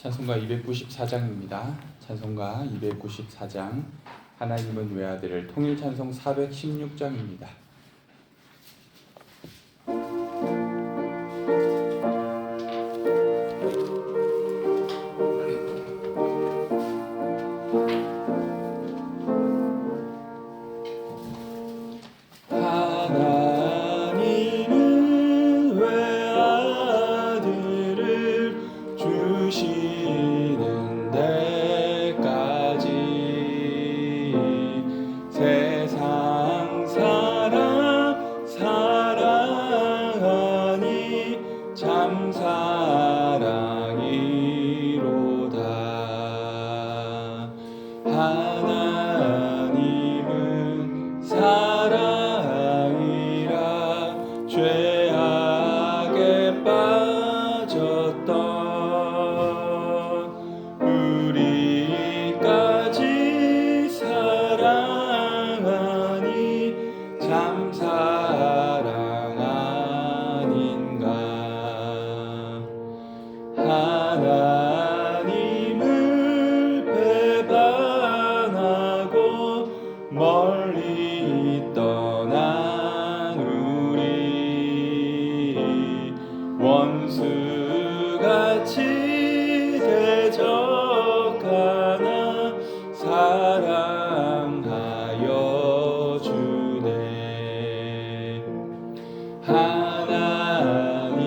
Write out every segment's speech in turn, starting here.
찬송가 294장입니다. 찬송가 294장 하나님은 외아들을 통일찬송 416장입니다. 하나님은 외아들을 주시는 데까지 세상 사랑 사랑하니 참 사랑이로다. 하나님은 사랑이라 죄악에 빠졌던 우리까지 사랑하니 참 사랑 아닌가. 하나님을 배반하고 멀리 떠난 우리 원수같이 대적하나 사랑하여 주네. 하나님은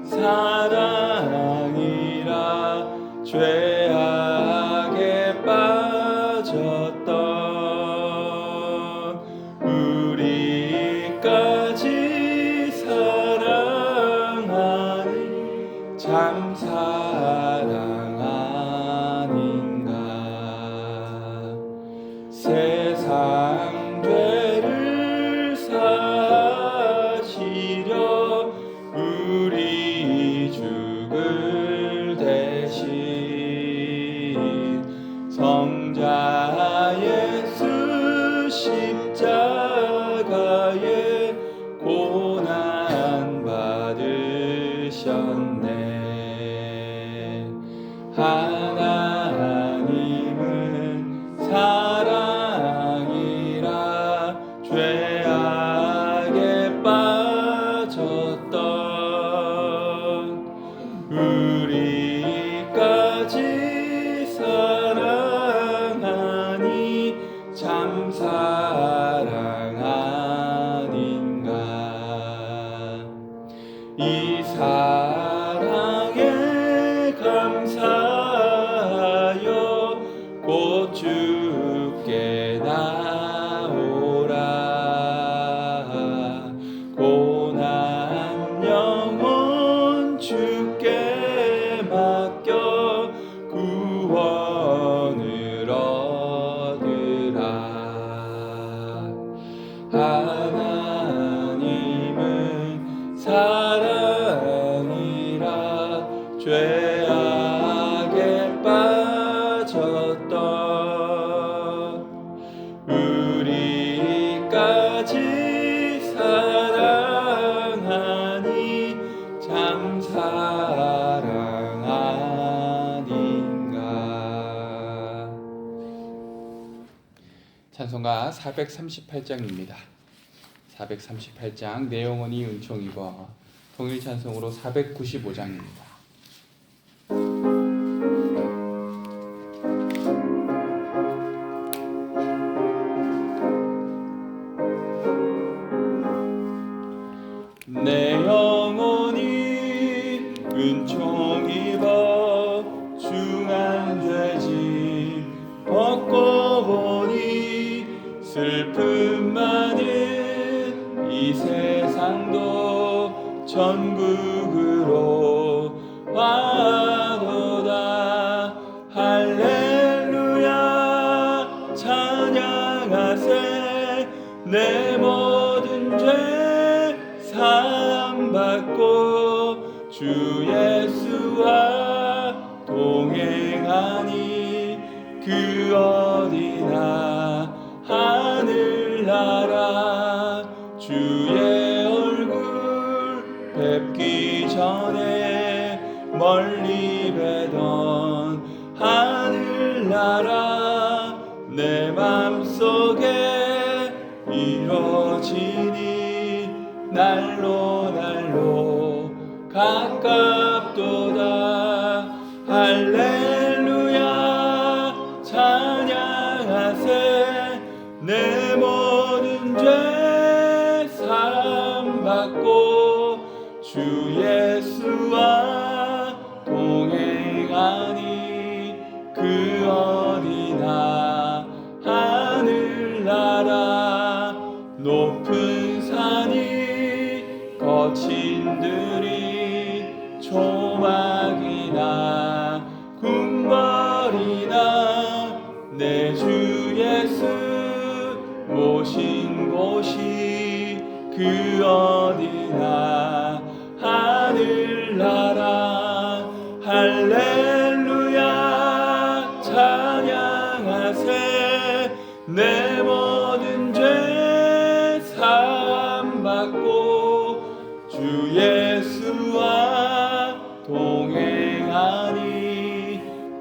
사랑이라 죄악에 빠졌던 우리까지 사랑하니 참 사랑 아닌가. 세상 죄를 사시려 우리 죽을 대신 성자 예수 십자가에 고난 받으셨네. 하나님은 사랑이라 죄악에 빠졌던 우리까지 사랑하니 참 사랑 아닌가. 이 사랑에 감사하여 곧 주께 나오라. 고난 영혼 주께 맡겨 구원을 얻으라. 하나님은 사랑이라 죄악에 빠졌던 우리까지 사랑하니 참 사랑 아닌가. 찬송가 438장입니다. 438장 내 영혼이 은총 입어 통일찬송으로 495장입니다. 내 영혼이 은총 입어 중한 죄짐 벗고 보니 슬픔 많은 이 세상도 천국으로 와도다. 할렐루야 찬양하세. 내 모든 죄 사함받고 주 예수와 동행하니 그 어디나 하늘나라. 주의 얼굴 뵙기 전에 멀리 베던 하늘나라 내 맘속에 이뤄지니 날로 날로 가깝도다. 할렐루야 찬양하세. 내 모든 죄 사함받고 주 예수와 동행하니 그 어디나 하늘나라 높은 산이 거친 들이 조막이나 궁궐이나 내 주 예수 모신 곳이 그 어디나 하늘나라. 할렐루야 찬양하세. 내 모든 죄 사함받고 주 예수와 동행하니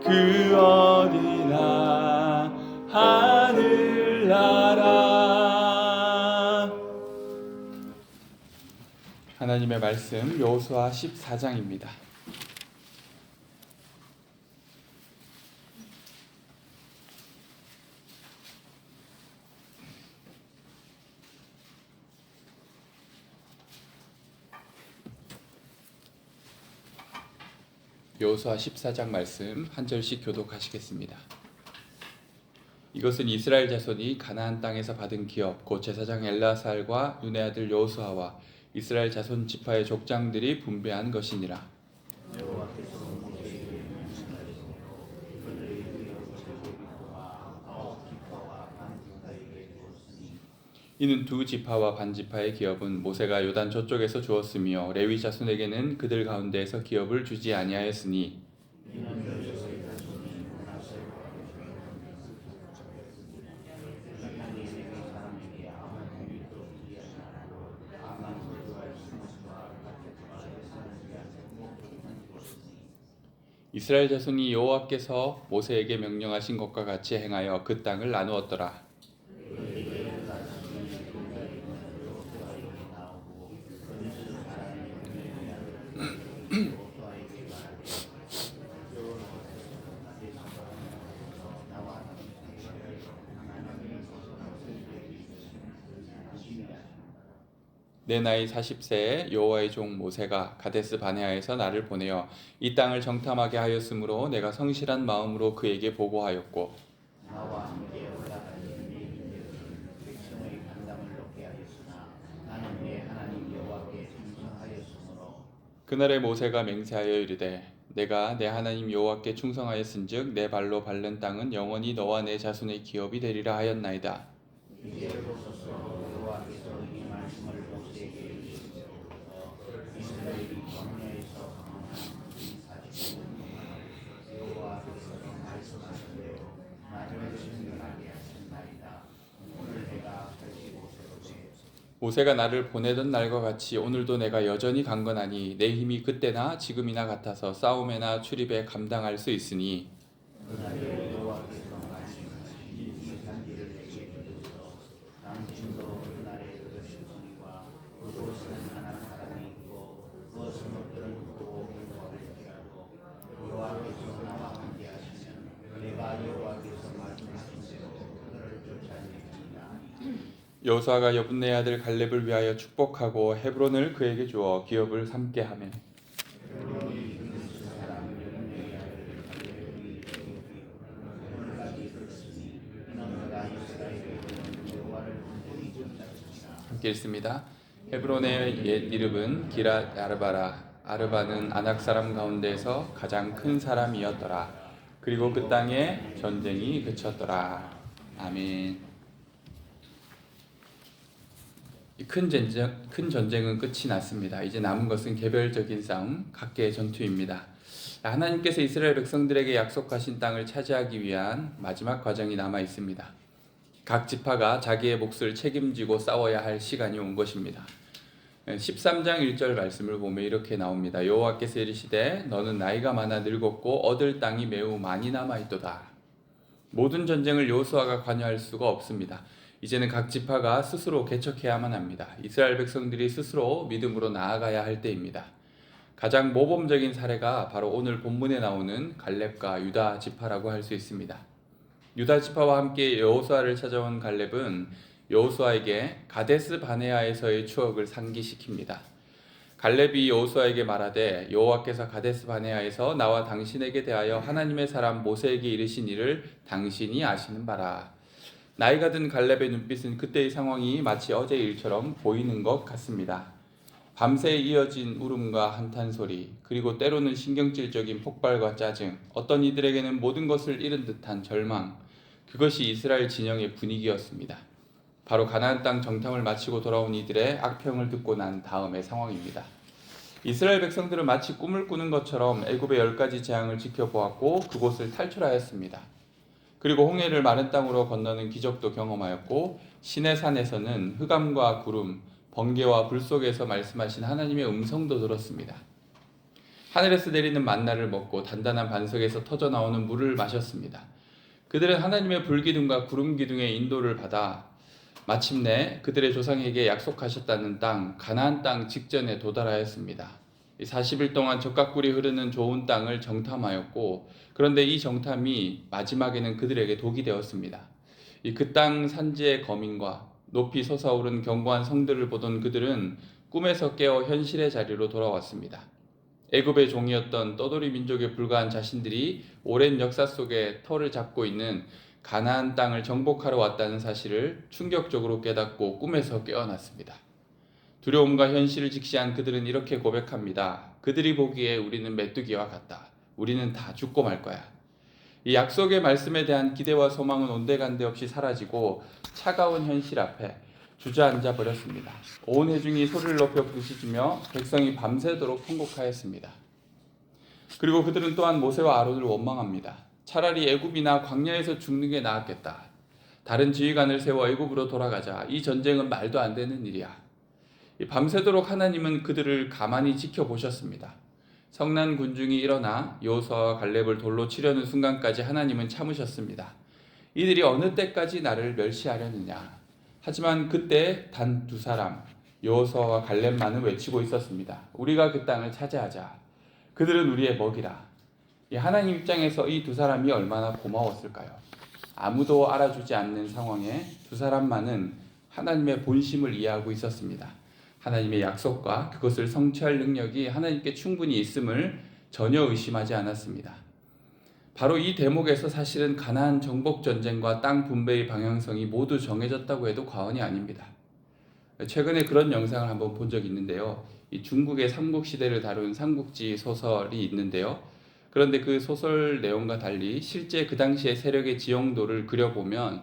그 어디나 하늘나라. 하나님의 말씀 여호수아 14장입니다. 여호수아 14장 말씀 한 절씩 교독하시겠습니다. 이것은 이스라엘 자손이 가나안 땅에서 받은 기업 곧 제사장 엘라살과 눈의 아들 여호수아와 이스라엘 자손 지파의 족장들이 분배한 것이니라. 이는 두 지파와 반 지파의 기업은 모세가 요단 저쪽에서 주었으며 레위 자손에게는 그들 가운데에서 기업을 주지 아니하였으니 이스라엘 자손이 여호와께서 모세에게 명령하신 것과 같이 행하여 그 땅을 나누었더라. 내 나이 40세에 여호와의 종 모세가 가데스 바네아에서 나를 보내어 이 땅을 정탐하게 하였으므로 내가 성실한 마음으로 그에게 보고하였고 나와 함께 올라가니 백성의 간담을 높게 하였으나 나는 내 하나님 여호와께 충성하였으므로 그날에 모세가 맹세하여 이르되 내가 내 하나님 여호와께 충성하였은즉 내 발로 밟는 땅은 영원히 너와 내 자손의 기업이 되리라 하였나이다. 이제 보소서 여호와께서 이 말씀을 모세에게 이르시되 이스라엘이 광야에서 방황한 이 40년 동안 여호와께서 말씀하신 대로 나를 생각하게 하셨나이다. 오늘 내가 다시 보소서. 모세가 나를 보내던 날과 같이 오늘도 내가 여전히 강건하니 내 힘이 그때나 지금이나 같아서 싸움에나 출입에 감당할 수 있으니 그날에 여호와께서 말씀하신 이 잔디를 내게 주소서. 당신도 그날에 그것이거니와 그곳은 하나 사람이 있고 그것은 어떤 보고 행동할지라도 여호와께서 나와 함께 하시면 내가 여호와께서 말씀하신 대로 그들을 쫓아내리라. 여호수아가 여분네 아들 갈렙을 위하여 축복하고 헤브론을 그에게 주어 기업을 삼게 하매 함께 읽습니다. 헤브론의 옛 이름은 기랏 아르바라. 아르바는 아낙 사람 가운데서 가장 큰 사람이었더라. 그리고 그 땅에 전쟁이 그쳤더라. 아멘. 큰 전쟁은 끝이 났습니다. 이제 남은 것은 개별적인 싸움, 각계의 전투입니다. 하나님께서 이스라엘 백성들에게 약속하신 땅을 차지하기 위한 마지막 과정이 남아 있습니다. 각 지파가 자기의 몫을 책임지고 싸워야 할 시간이 온 것입니다. 13장 1절 말씀을 보면 이렇게 나옵니다. 여호와께서 이르시되 너는 나이가 많아 늙었고 얻을 땅이 매우 많이 남아 있도다. 모든 전쟁을 여호수아가 관여할 수가 없습니다. 이제는 각 지파가 스스로 개척해야만 합니다. 이스라엘 백성들이 스스로 믿음으로 나아가야 할 때입니다. 가장 모범적인 사례가 바로 오늘 본문에 나오는 갈렙과 유다 지파라고 할 수 있습니다. 유다 지파와 함께 여호수아를 찾아온 갈렙은 여호수아에게 가데스 바네아에서의 추억을 상기시킵니다. 갈렙이 여호수아에게 말하되 여호와께서 가데스 바네아에서 나와 당신에게 대하여 하나님의 사람 모세에게 이르신 일을 당신이 아시는 바라. 나이가 든 갈렙의 눈빛은 그때의 상황이 마치 어제 일처럼 보이는 것 같습니다. 밤새 이어진 울음과 한탄 소리, 그리고 때로는 신경질적인 폭발과 짜증, 어떤 이들에게는 모든 것을 잃은 듯한 절망, 그것이 이스라엘 진영의 분위기였습니다. 바로 가나안 땅 정탐을 마치고 돌아온 이들의 악평을 듣고 난 다음의 상황입니다. 이스라엘 백성들은 마치 꿈을 꾸는 것처럼 애굽의 10가지 재앙을 지켜보았고 그곳을 탈출하였습니다. 그리고 홍해를 마른 땅으로 건너는 기적도 경험하였고 시내산에서는 흑암과 구름, 번개와 불 속에서 말씀하신 하나님의 음성도 들었습니다. 하늘에서 내리는 만나를 먹고 단단한 반석에서 터져나오는 물을 마셨습니다. 그들은 하나님의 불기둥과 구름기둥의 인도를 받아 마침내 그들의 조상에게 약속하셨다는 땅, 가나안 땅 직전에 도달하였습니다. 40일 동안 적각꿀이 흐르는 좋은 땅을 정탐하였고, 그런데 이 정탐이 마지막에는 그들에게 독이 되었습니다. 그 땅 산지의 거민과 높이 솟아오른 견고한 성들을 보던 그들은 꿈에서 깨어 현실의 자리로 돌아왔습니다. 애굽의 종이었던 떠돌이 민족에 불과한 자신들이 오랜 역사 속에 터를 잡고 있는 가나안 땅을 정복하러 왔다는 사실을 충격적으로 깨닫고 꿈에서 깨어났습니다. 두려움과 현실을 직시한 그들은 이렇게 고백합니다. 그들이 보기에 우리는 메뚜기와 같다. 우리는 다 죽고 말 거야. 이 약속의 말씀에 대한 기대와 소망은 온데간데 없이 사라지고 차가운 현실 앞에 주저앉아 버렸습니다. 온 회중이 소리를 높여 부르짖으며 백성이 밤새도록 통곡하였습니다. 그리고 그들은 또한 모세와 아론을 원망합니다. 차라리 애굽이나 광야에서 죽는 게 나았겠다. 다른 지휘관을 세워 애굽으로 돌아가자. 이 전쟁은 말도 안 되는 일이야. 밤새도록 하나님은 그들을 가만히 지켜보셨습니다. 성난 군중이 일어나 여호수아와 갈렙을 돌로 치려는 순간까지 하나님은 참으셨습니다. 이들이 어느 때까지 나를 멸시하려느냐. 하지만 그때 단 2사람, 여호수아와 갈렙만은 외치고 있었습니다. 우리가 그 땅을 차지하자. 그들은 우리의 먹이라. 하나님 입장에서 이 2사람이 얼마나 고마웠을까요? 아무도 알아주지 않는 상황에 2사람만은 하나님의 본심을 이해하고 있었습니다. 하나님의 약속과 그것을 성취할 능력이 하나님께 충분히 있음을 전혀 의심하지 않았습니다. 바로 이 대목에서 사실은 가나안 정복 전쟁과 땅 분배의 방향성이 모두 정해졌다고 해도 과언이 아닙니다. 최근에 그런 영상을 한번 본 적이 있는데요. 이 중국의 삼국시대를 다룬 삼국지 소설이 있는데요. 그런데 그 소설 내용과 달리 실제 그 당시의 세력의 지형도를 그려보면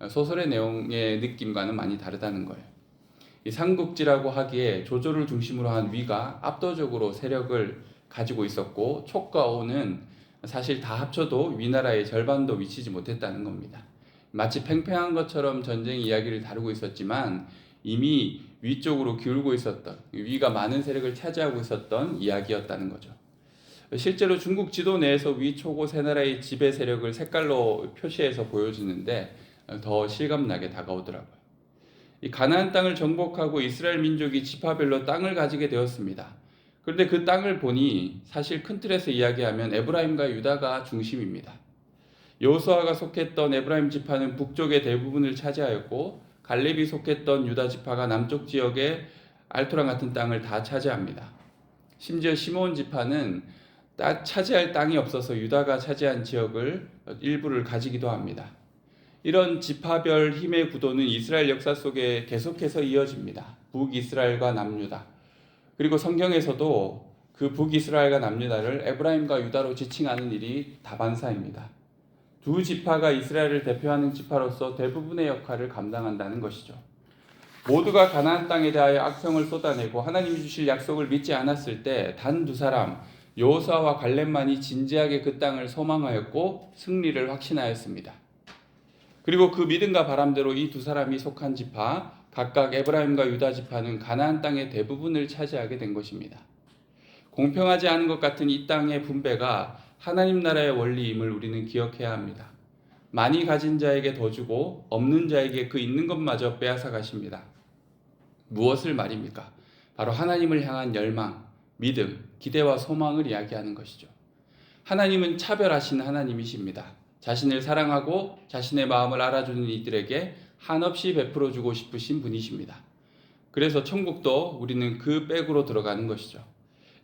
소설의 내용의 느낌과는 많이 다르다는 거예요. 이 삼국지라고 하기에 조조를 중심으로 한 위가 압도적으로 세력을 가지고 있었고 촉과 오는 사실 다 합쳐도 위나라의 절반도 미치지 못했다는 겁니다. 마치 팽팽한 것처럼 전쟁 이야기를 다루고 있었지만 이미 위쪽으로 기울고 있었던, 위가 많은 세력을 차지하고 있었던 이야기였다는 거죠. 실제로 중국 지도 내에서 위, 초고 세 나라의 지배 세력을 색깔로 표시해서 보여주는데 더 실감나게 다가오더라고요. 이 가나안 땅을 정복하고 이스라엘 민족이 지파별로 땅을 가지게 되었습니다. 그런데 그 땅을 보니 사실 큰 틀에서 이야기하면 에브라임과 유다가 중심입니다. 여호수아가 속했던 에브라임 지파는 북쪽의 대부분을 차지하였고 갈렙이 속했던 유다 지파가 남쪽 지역의 알토란 같은 땅을 다 차지합니다. 심지어 시므온 지파는 차지할 땅이 없어서 유다가 차지한 지역을 일부를 가지기도 합니다. 이런 지파별 힘의 구도는 이스라엘 역사 속에 계속해서 이어집니다. 북이스라엘과 남유다. 그리고 성경에서도 그 북이스라엘과 남유다를 에브라임과 유다로 지칭하는 일이 다반사입니다. 2 지파가 이스라엘을 대표하는 지파로서 대부분의 역할을 감당한다는 것이죠. 모두가 가나안 땅에 대하여 악평을 쏟아내고 하나님이 주실 약속을 믿지 않았을 때 단 2사람 여호수아와 갈렙만이 진지하게 그 땅을 소망하였고 승리를 확신하였습니다. 그리고 그 믿음과 바람대로 이 2사람이 속한 지파 각각 에브라임과 유다 지파는 가나안 땅의 대부분을 차지하게 된 것입니다. 공평하지 않은 것 같은 이 땅의 분배가 하나님 나라의 원리임을 우리는 기억해야 합니다. 많이 가진 자에게 더 주고 없는 자에게 그 있는 것마저 빼앗아 가십니다. 무엇을 말입니까? 바로 하나님을 향한 열망, 믿음, 기대와 소망을 이야기하는 것이죠. 하나님은 차별하신 하나님이십니다. 자신을 사랑하고 자신의 마음을 알아주는 이들에게 한없이 베풀어주고 싶으신 분이십니다. 그래서 천국도 우리는 그 백으로 들어가는 것이죠.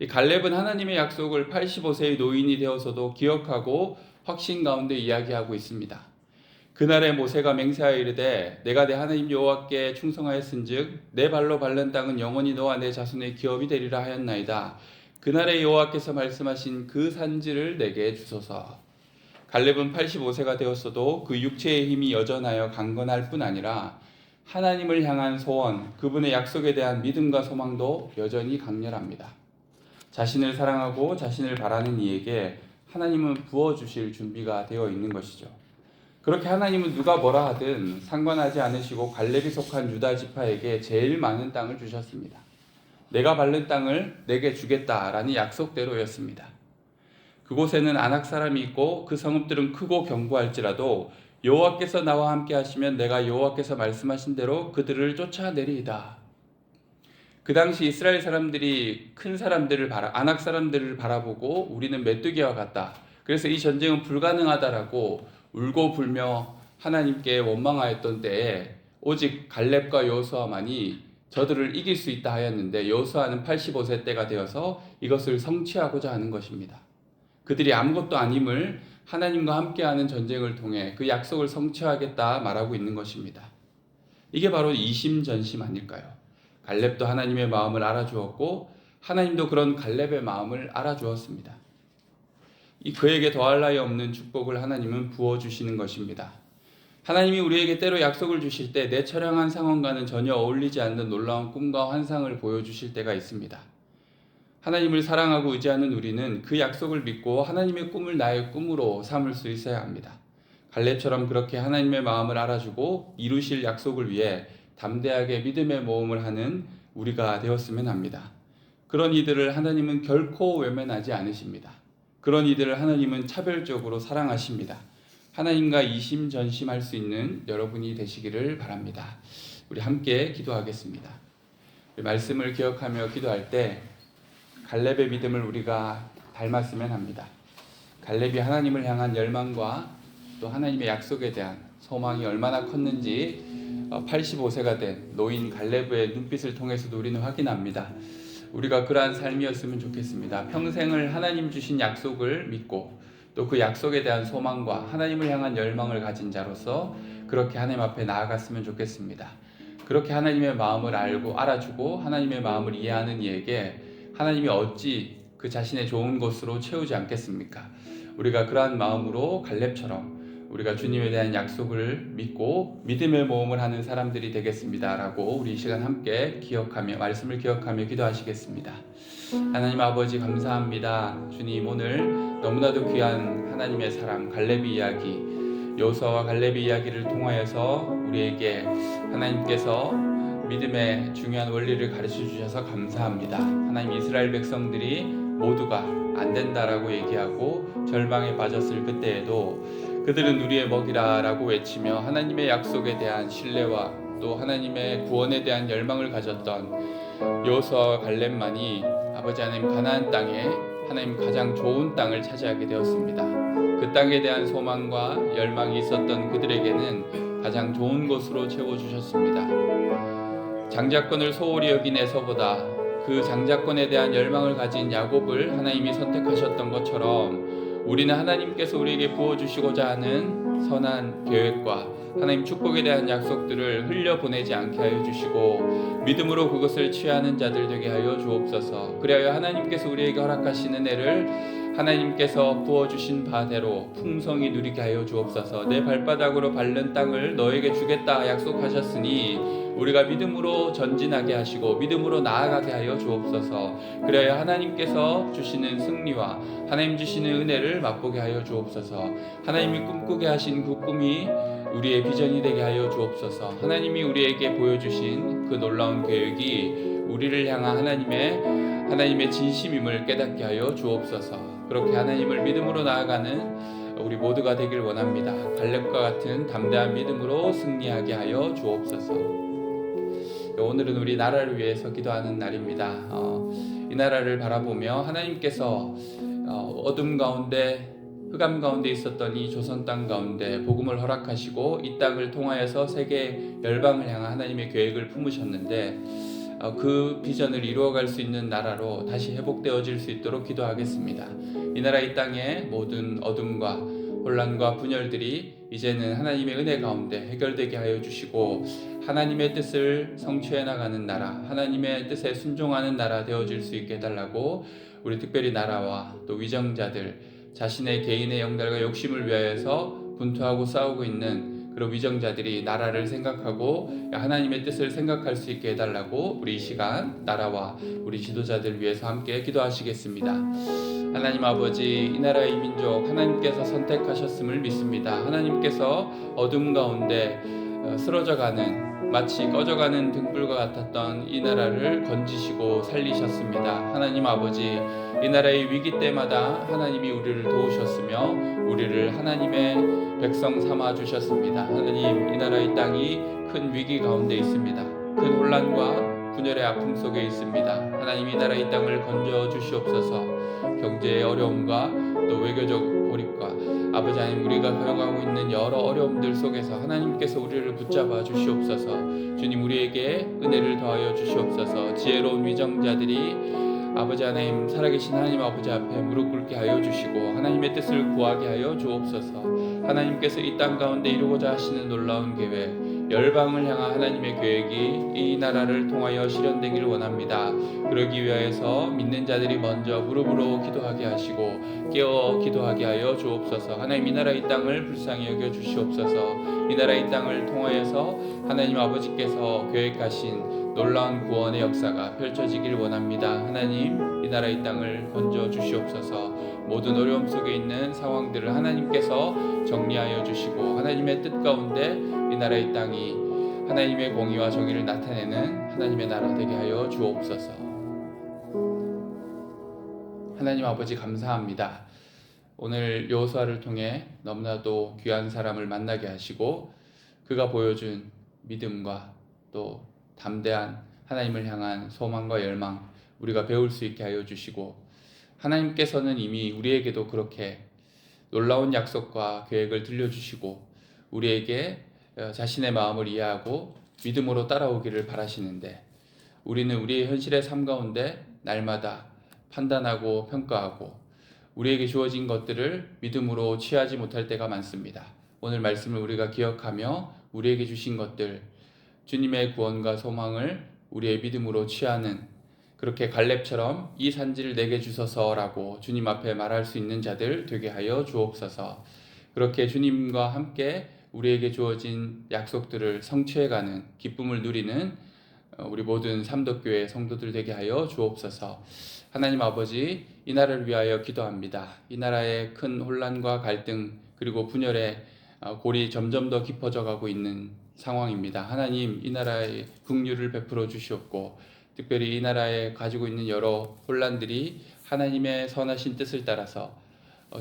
이 갈렙은 하나님의 약속을 85세의 노인이 되어서도 기억하고 확신 가운데 이야기하고 있습니다. 그날에 모세가 맹세하여 이르되 내가 내 하나님 여호와께 충성하였은즉 내 발로 밟는 땅은 영원히 너와 내 자손의 기업이 되리라 하였나이다. 그날에 여호와께서 말씀하신 그 산지를 내게 주소서. 갈렙은 85세가 되었어도 그 육체의 힘이 여전하여 강건할 뿐 아니라 하나님을 향한 소원, 그분의 약속에 대한 믿음과 소망도 여전히 강렬합니다. 자신을 사랑하고 자신을 바라는 이에게 하나님은 부어주실 준비가 되어 있는 것이죠. 그렇게 하나님은 누가 뭐라 하든 상관하지 않으시고 갈렙이 속한 유다 지파에게 제일 많은 땅을 주셨습니다. 내가 밟는 땅을 내게 주겠다라는 약속대로였습니다. 그곳에는 아낙 사람이 있고 그 성읍들은 크고 견고할지라도 여호와께서 나와 함께 하시면 내가 여호와께서 말씀하신 대로 그들을 쫓아내리이다. 그 당시 이스라엘 사람들이 큰 사람들을 아낙 사람들을 바라보고 우리는 메뚜기와 같다. 그래서 이 전쟁은 불가능하다라고 울고 불며 하나님께 원망하였던 때에 오직 갈렙과 여호수아만이 저들을 이길 수 있다 하였는데 여호수아는 85세 때가 되어서 이것을 성취하고자 하는 것입니다. 그들이 아무것도 아님을 하나님과 함께하는 전쟁을 통해 그 약속을 성취하겠다 말하고 있는 것입니다. 이게 바로 이심전심 아닐까요? 갈렙도 하나님의 마음을 알아주었고 하나님도 그런 갈렙의 마음을 알아주었습니다. 이 그에게 더할 나위 없는 축복을 하나님은 부어주시는 것입니다. 하나님이 우리에게 때로 약속을 주실 때 내 처량한 상황과는 전혀 어울리지 않는 놀라운 꿈과 환상을 보여주실 때가 있습니다. 하나님을 사랑하고 의지하는 우리는 그 약속을 믿고 하나님의 꿈을 나의 꿈으로 삼을 수 있어야 합니다. 갈렙처럼 그렇게 하나님의 마음을 알아주고 이루실 약속을 위해 담대하게 믿음의 모험을 하는 우리가 되었으면 합니다. 그런 이들을 하나님은 결코 외면하지 않으십니다. 그런 이들을 하나님은 차별적으로 사랑하십니다. 하나님과 이심전심할 수 있는 여러분이 되시기를 바랍니다. 우리 함께 기도하겠습니다. 말씀을 기억하며 기도할 때 갈렙의 믿음을 우리가 닮았으면 합니다. 갈렙이 하나님을 향한 열망과 또 하나님의 약속에 대한 소망이 얼마나 컸는지 85세가 된 노인 갈렙의 눈빛을 통해서도 우리는 확인합니다. 우리가 그러한 삶이었으면 좋겠습니다. 평생을 하나님 주신 약속을 믿고 또 그 약속에 대한 소망과 하나님을 향한 열망을 가진 자로서 그렇게 하나님 앞에 나아갔으면 좋겠습니다. 그렇게 하나님의 마음을 알고 알아주고 하나님의 마음을 이해하는 이에게 하나님이 어찌 그 자신의 좋은 곳으로 채우지 않겠습니까? 우리가 그러한 마음으로 갈렙처럼 우리가 주님에 대한 약속을 믿고 믿음의 모험을 하는 사람들이 되겠습니다라고 우리 이 시간 함께 기억하며 말씀을 기억하며 기도하시겠습니다. 하나님 아버지 감사합니다. 주님 오늘 너무나도 귀한 하나님의 사람 갈렙의 이야기 여호수아와 갈렙의 이야기를 통하여서 우리에게 하나님께서 믿음의 중요한 원리를 가르쳐 주셔서 감사합니다. 하나님 이스라엘 백성들이 모두가 안 된다라고 얘기하고 절망에 빠졌을 그때에도 그들은 우리의 먹이라라고 외치며 하나님의 약속에 대한 신뢰와 또 하나님의 구원에 대한 열망을 가졌던 여호수아와 갈렙만이 아버지 하나님 가나안 땅에 하나님 가장 좋은 땅을 차지하게 되었습니다. 그 땅에 대한 소망과 열망이 있었던 그들에게는 가장 좋은 곳으로 채워주셨습니다. 장자권을 소홀히 여긴 에서보다 그 장자권에 대한 열망을 가진 야곱을 하나님이 선택하셨던 것처럼 우리는 하나님께서 우리에게 부어주시고자 하는 선한 계획과 하나님 축복에 대한 약속들을 흘려보내지 않게 하여 주시고 믿음으로 그것을 취하는 자들 되게 하여 주옵소서. 그리하여 하나님께서 우리에게 허락하시는 은혜를 하나님께서 부어주신 바대로 풍성히 누리게 하여 주옵소서. 내 발바닥으로 밟는 땅을 너에게 주겠다 약속하셨으니 우리가 믿음으로 전진하게 하시고 믿음으로 나아가게 하여 주옵소서. 그래야 하나님께서 주시는 승리와 하나님 주시는 은혜를 맛보게 하여 주옵소서. 하나님이 꿈꾸게 하신 그 꿈이 우리의 비전이 되게 하여 주옵소서. 하나님이 우리에게 보여주신 그 놀라운 계획이 우리를 향한 하나님의 진심임을 깨닫게 하여 주옵소서. 그렇게 하나님을 믿음으로 나아가는 우리 모두가 되길 원합니다. 갈렙과 같은 담대한 믿음으로 승리하게 하여 주옵소서. 오늘은 우리 나라를 위해서 기도하는 날입니다. 이 나라를 바라보며 하나님께서 어둠 가운데 흑암 가운데 있었던 이 조선 땅 가운데 복음을 허락하시고 이 땅을 통하여서 세계 열방을 향한 하나님의 계획을 품으셨는데 그 비전을 이루어갈 수 있는 나라로 다시 회복되어질 수 있도록 기도하겠습니다. 이 나라 이 땅의 모든 어둠과 혼란과 분열들이 이제는 하나님의 은혜 가운데 해결되게 하여 주시고 하나님의 뜻을 성취해 나가는 나라, 하나님의 뜻에 순종하는 나라 되어질 수 있게 해달라고 우리 특별히 나라와 또 위정자들, 자신의 개인의 영달과 욕심을 위하여서 분투하고 싸우고 있는 그런 위정자들이 나라를 생각하고 하나님의 뜻을 생각할 수 있게 해달라고 우리 이 시간 나라와 우리 지도자들 위해서 함께 기도하시겠습니다. 하나님 아버지, 이 나라의 이 민족 하나님께서 선택하셨음을 믿습니다. 하나님께서 어둠 가운데 쓰러져가는 마치 꺼져가는 등불과 같았던 이 나라를 건지시고 살리셨습니다. 하나님 아버지, 이 나라의 위기 때마다 하나님이 우리를 도우셨으며 우리를 하나님의 백성 삼아 주셨습니다. 하나님, 이 나라의 땅이 큰 위기 가운데 있습니다. 큰 혼란과 분열의 아픔 속에 있습니다. 하나님, 이 나라의 땅을 건져 주시옵소서. 경제의 어려움과 또 외교적 고립과 아버지 하나님, 우리가 경험하고 있는 여러 어려움들 속에서 하나님께서 우리를 붙잡아 주시옵소서. 주님, 우리에게 은혜를 더하여 주시옵소서. 지혜로운 위정자들이 아버지 하나님, 살아계신 하나님 아버지 앞에 무릎 꿇게 하여 주시고 하나님의 뜻을 구하게 하여 주옵소서. 하나님께서 이 땅 가운데 이루고자 하시는 놀라운 계획, 열방을 향한 하나님의 계획이 이 나라를 통하여 실현되기를 원합니다. 그러기 위하여서 믿는 자들이 먼저 무릎으로 기도하게 하시고 깨어 기도하게 하여 주옵소서. 하나님, 이 나라 이 땅을 불쌍히 여겨 주시옵소서. 이 나라 이 땅을 통하여서 하나님 아버지께서 계획하신 놀라운 구원의 역사가 펼쳐지길 원합니다. 하나님, 이 나라 이 땅을 건져 주시옵소서. 모든 어려움 속에 있는 상황들을 하나님께서 정리하여 주시고 하나님의 뜻 가운데 이 나라 이 땅이 하나님의 공의와 정의를 나타내는 하나님의 나라 되게 하여 주옵소서. 하나님 아버지, 감사합니다. 오늘 여호수아를 통해 너무나도 귀한 사람을 만나게 하시고 그가 보여준 믿음과 또 담대한 하나님을 향한 소망과 열망 우리가 배울 수 있게 하여 주시고 하나님께서는 이미 우리에게도 그렇게 놀라운 약속과 계획을 들려주시고 우리에게 자신의 마음을 이해하고 믿음으로 따라오기를 바라시는데 우리는 우리의 현실의 삶 가운데 날마다 판단하고 평가하고 우리에게 주어진 것들을 믿음으로 취하지 못할 때가 많습니다. 오늘 말씀을 우리가 기억하며 우리에게 주신 것들, 주님의 구원과 소망을 우리의 믿음으로 취하는, 그렇게 갈렙처럼 이 산지를 내게 주소서라고 주님 앞에 말할 수 있는 자들 되게 하여 주옵소서. 그렇게 주님과 함께 우리에게 주어진 약속들을 성취해가는 기쁨을 누리는 우리 모든 삼덕교회 성도들 되게 하여 주옵소서. 하나님 아버지, 이 나라를 위하여 기도합니다. 이 나라의 큰 혼란과 갈등 그리고 분열의 골이 점점 더 깊어져 가고 있는 상황입니다. 하나님, 이 나라에 긍휼을 베풀어 주시옵고 특별히 이 나라에 가지고 있는 여러 혼란들이 하나님의 선하신 뜻을 따라서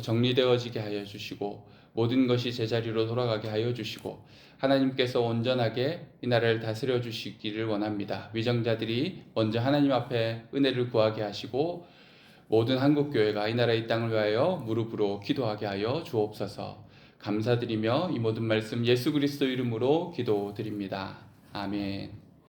정리되어지게 하여 주시고 모든 것이 제자리로 돌아가게 하여 주시고 하나님께서 온전하게 이 나라를 다스려 주시기를 원합니다. 위정자들이 먼저 하나님 앞에 은혜를 구하게 하시고 모든 한국교회가 이 나라 이 땅을 위하여 무릎으로 기도하게 하여 주옵소서. 감사드리며 이 모든 말씀 예수 그리스도 이름으로 기도드립니다. 아멘.